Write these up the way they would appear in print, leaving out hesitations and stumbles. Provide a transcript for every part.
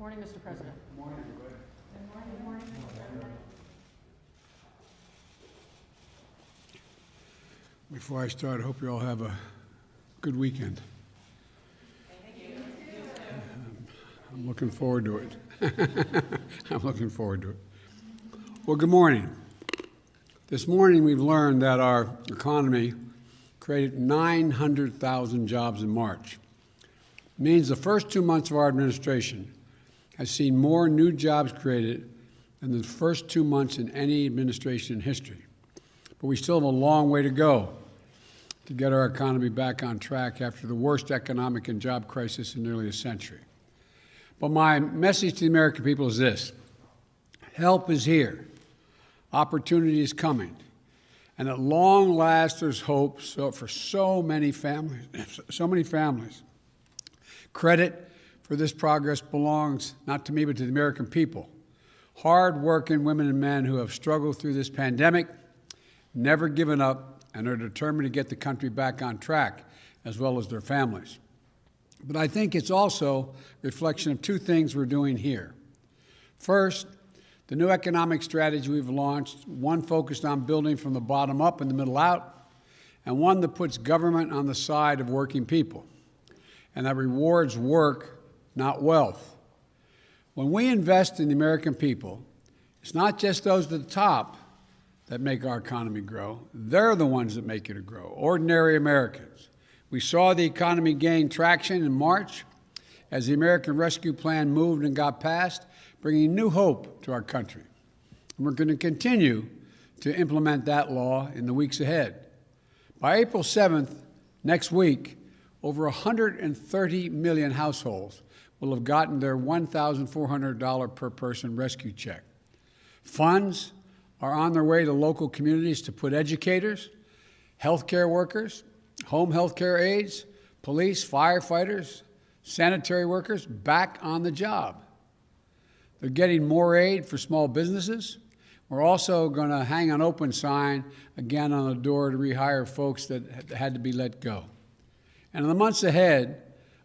Morning, Mr. President. Good morning, everybody. Good morning, Mr. President. Before I start, I hope you all have a good weekend. Thank you. I'm looking forward to it. I'm looking forward to it. Well, good morning. This morning we've learned that our economy created 900,000 jobs in March. It means the first 2 months of our administration has seen more new jobs created than the first 2 months in any administration in history. But we still have a long way to go to get our economy back on track after the worst economic and job crisis in nearly a century. But my message to the American people is this: help is here, opportunity is coming, and at long last there's hope for so many families. Credit for this progress belongs not to me but to the American people, hard-working women and men who have struggled through this pandemic, never given up, and are determined to get the country back on track, as well as their families. But I think it's also a reflection of two things we're doing here. First, the new economic strategy we've launched, one focused on building from the bottom up and the middle out, and one that puts government on the side of working people, and that rewards work, not wealth. When we invest in the American people, it's not just those at the top that make our economy grow. They're the ones that make it grow, ordinary Americans. We saw the economy gain traction in March as the American Rescue Plan moved and got passed, bringing new hope to our country. And we're going to continue to implement that law in the weeks ahead. By April 7th, next week, over 130 million households will have gotten their $1,400 per person rescue check. Funds are on their way to local communities to put educators, healthcare workers, home healthcare aides, police, firefighters, sanitary workers back on the job. They're getting more aid for small businesses. We're also going to hang an open sign again on the door to rehire folks that had to be let go. And in the months ahead,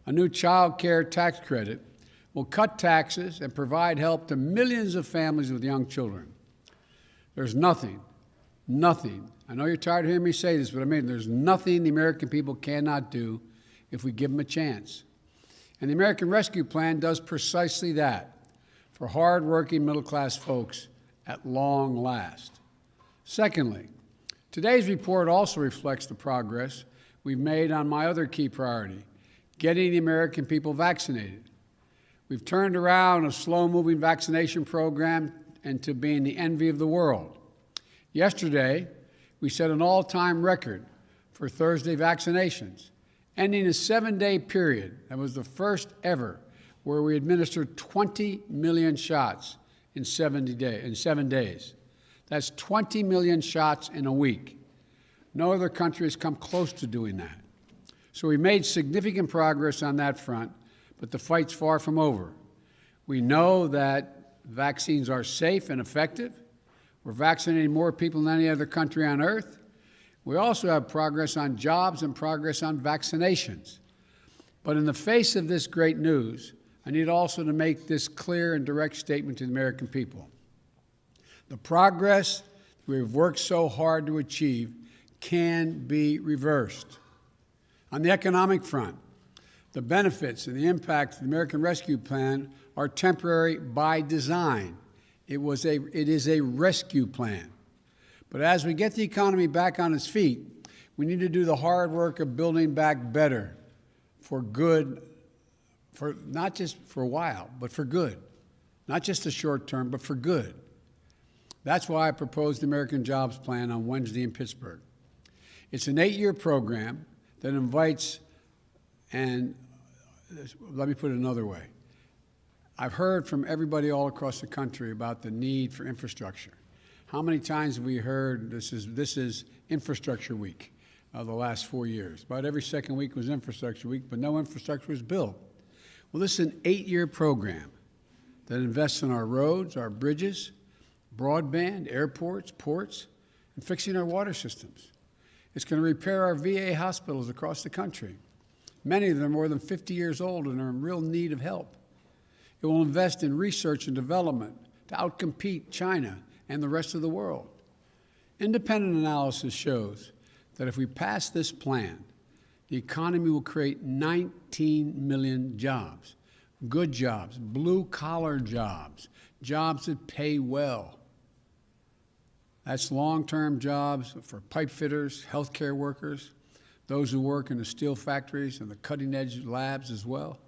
a new child care tax credit will cut taxes and provide help to millions of families with young children. There's nothing, I know you're tired of hearing me say this, but I mean, there's nothing the American people cannot do if we give them a chance. And the American Rescue Plan does precisely that for hard-working middle-class folks at long last. Secondly, today's report also reflects the progress we've made on my other key priority, getting the American people vaccinated. We've turned around a slow-moving vaccination program into being the envy of the world. Yesterday, we set an all-time record for Thursday vaccinations, ending a 7-day period that was the first ever where we administered 20 million shots in 7 days. That's 20 million shots in a week. No other country has come close to doing that. So we made significant progress on that front, but the fight's far from over. We know that vaccines are safe and effective. We're vaccinating more people than any other country on earth. We also have progress on jobs and progress on vaccinations. But in the face of this great news, I need also to make this clear and direct statement to the American people. The progress we've worked so hard to achieve can be reversed. On the economic front, the benefits and the impact of the American Rescue Plan are temporary by design. It is a rescue plan. But as we get the economy back on its feet, we need to do the hard work of building back better for good, for not just for a while, but for good. Not just the short term, but for good. That's why I proposed the American Jobs Plan on Wednesday in Pittsburgh. It's an 8-year program that invites, and let me put it another way. I've heard from everybody all across the country about the need for infrastructure. How many times have we heard this is Infrastructure Week the last 4 years? About every second week was Infrastructure Week, but no infrastructure was built. Well, this is an 8-year program that invests in our roads, our bridges, broadband, airports, ports, and fixing our water systems. It's going to repair our VA hospitals across the country. Many of them are more than 50 years old and are in real need of help. It It will invest in research and development to outcompete China and the rest of the world. Independent analysis shows that if we pass this plan, the economy will create 19 million jobs, good jobs, blue-collar jobs, jobs that pay well. That's long-term jobs for pipe fitters, healthcare workers, those who work in the steel factories and the cutting-edge labs as well.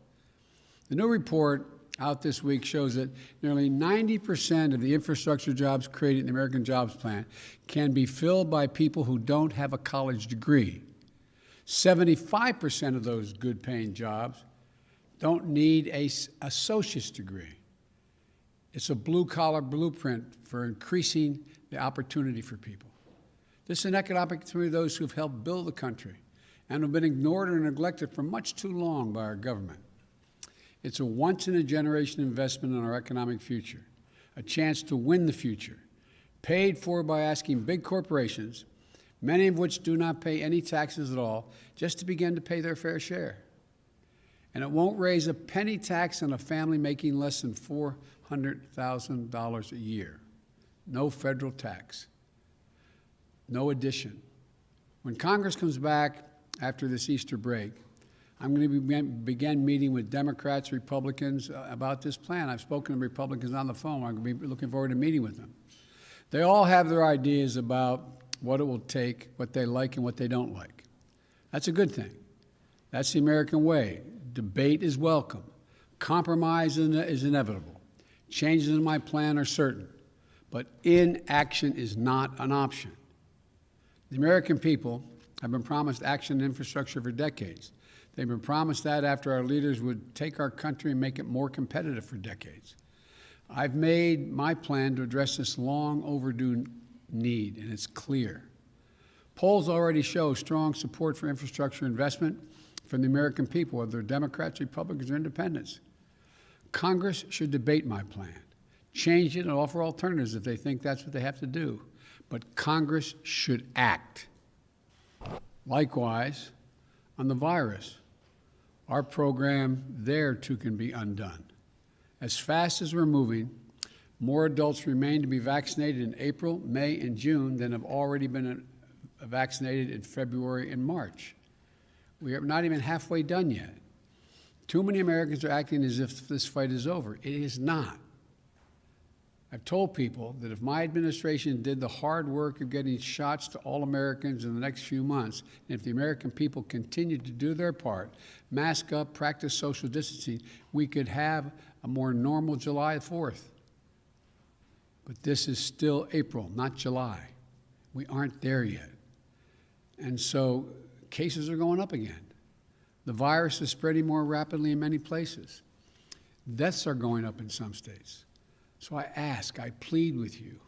The new report out this week shows that nearly 90% of the infrastructure jobs created in the American Jobs Plan can be filled by people who don't have a college degree. 75% of those good-paying jobs don't need an associate's degree. It's a blue-collar blueprint for increasing the opportunity for people. This is an economic opportunity for those who've helped build the country and have been ignored or neglected for much too long by our government. It's a once-in-a-generation investment in our economic future, a chance to win the future, paid for by asking big corporations, many of which do not pay any taxes at all, just to begin to pay their fair share. And it won't raise a penny tax on a family making less than $400,000 a year. No federal tax, no addition. When Congress comes back after this Easter break, I'm going to begin meeting with Democrats, Republicans about this plan. I've spoken to Republicans on the phone. I'm going to be looking forward to meeting with them. They all have their ideas about what it will take, what they like and what they don't like. That's a good thing. That's the American way. Debate is welcome. Compromise is inevitable. Changes in my plan are certain. But inaction is not an option. The American people have been promised action and infrastructure for decades. They've been promised that after our leaders would take our country and make it more competitive for decades. I've made my plan to address this long overdue need, and it's clear. Polls already show strong support for infrastructure investment from the American people, whether they're Democrats, Republicans, or Independents. Congress should debate my plan, change it, and offer alternatives if they think that's what they have to do. But Congress should act. Likewise, on the virus, our program there too can be undone. As fast as we're moving, more adults remain to be vaccinated in April, May, and June than have already been vaccinated in February and March. We are not even halfway done yet. Too many Americans are acting as if this fight is over. It is not. I've told people that if my administration did the hard work of getting shots to all Americans in the next few months, and if the American people continued to do their part, mask up, practice social distancing, we could have a more normal July 4th. But this is still April, not July. We aren't there yet. And so cases are going up again. The virus is spreading more rapidly in many places. Deaths are going up in some states. So I ask, I plead with you,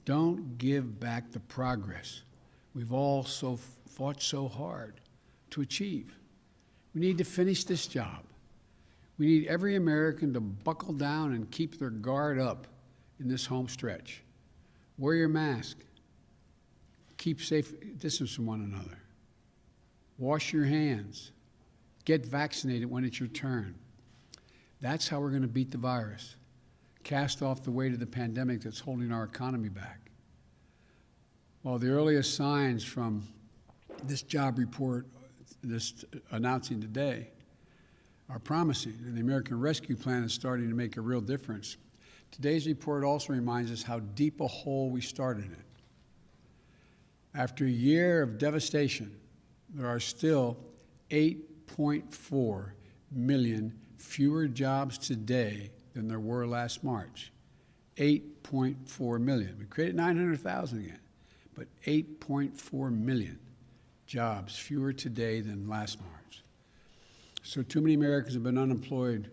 don't give back the progress we've all fought so hard to achieve. We need to finish this job. We need every American to buckle down and keep their guard up in this home stretch. Wear your mask. Keep safe distance from one another. Wash your hands. Get vaccinated when it's your turn. That's how we're going to beat the virus. Cast off the weight of the pandemic that's holding our economy back. While the earliest signs from this job report, this announcing today, are promising, and the American Rescue Plan is starting to make a real difference, today's report also reminds us how deep a hole we started in. After a year of devastation, there are still 8.4 million fewer jobs today than there were last March. 8.4 million. We created 900,000 again, but 8.4 million jobs fewer today than last March. So too many Americans have been unemployed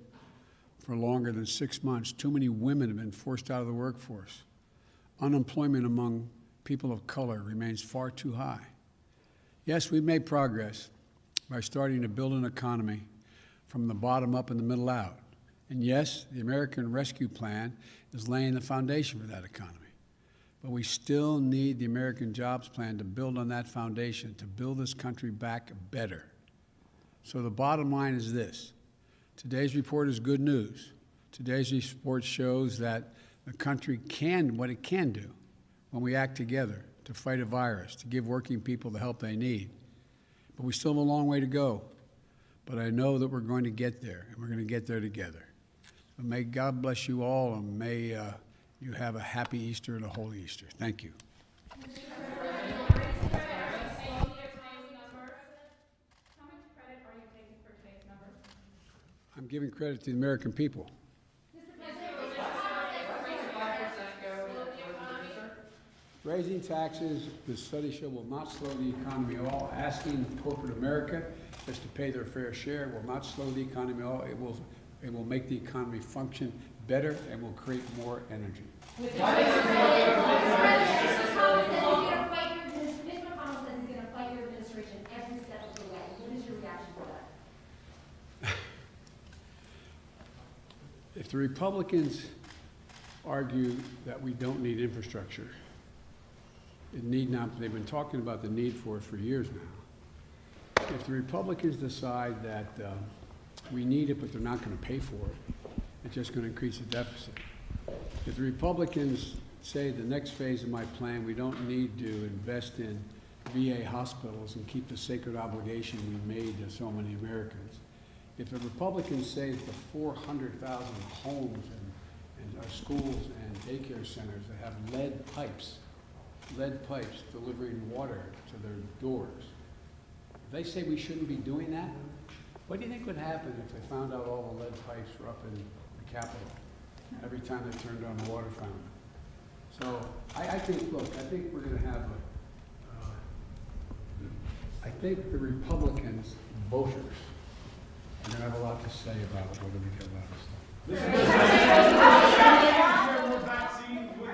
for longer than 6 months. Too many women have been forced out of the workforce. Unemployment among people of color remains far too high. Yes, we've made progress by starting to build an economy from the bottom up and the middle out. And yes, the American Rescue Plan is laying the foundation for that economy. But we still need the American Jobs Plan to build on that foundation, to build this country back better. So the bottom line is this. Today's report is good news. Today's report shows that the country can what it can do when we act together to fight a virus, to give working people the help they need. But we still have a long way to go. But I know that we're going to get there, and we're going to get there together. So may God bless you all, and may you have a happy Easter and a holy Easter. Thank you. I'm giving credit to the American people. Raising taxes, the study show, will not slow the economy at all. Asking corporate America just to pay their fair share will not slow the economy at all. It will make the economy function better and will create more energy. Mr. McConnell says he's going to fight your administration every step of the way. What is your reaction to that? If the Republicans argue that we don't need infrastructure, it need not, they've been talking about the need for it for years now. If the Republicans decide that we need it but they're not going to pay for it, it's just going to increase the deficit. If the Republicans say the next phase of my plan, we don't need to invest in VA hospitals and keep the sacred obligation we made to so many Americans. If the Republicans say that the 400,000 homes and schools and daycare centers that have lead pipes delivering water to their doors, if they say we shouldn't be doing that, what do you think would happen if they found out all the lead pipes were up in the Capitol every time they turned on the water fountain? So I think, look, I think we're going to have I think the Republicans, voters, are going to have a lot to say about whether we get a lot of stuff. Share more vaccines with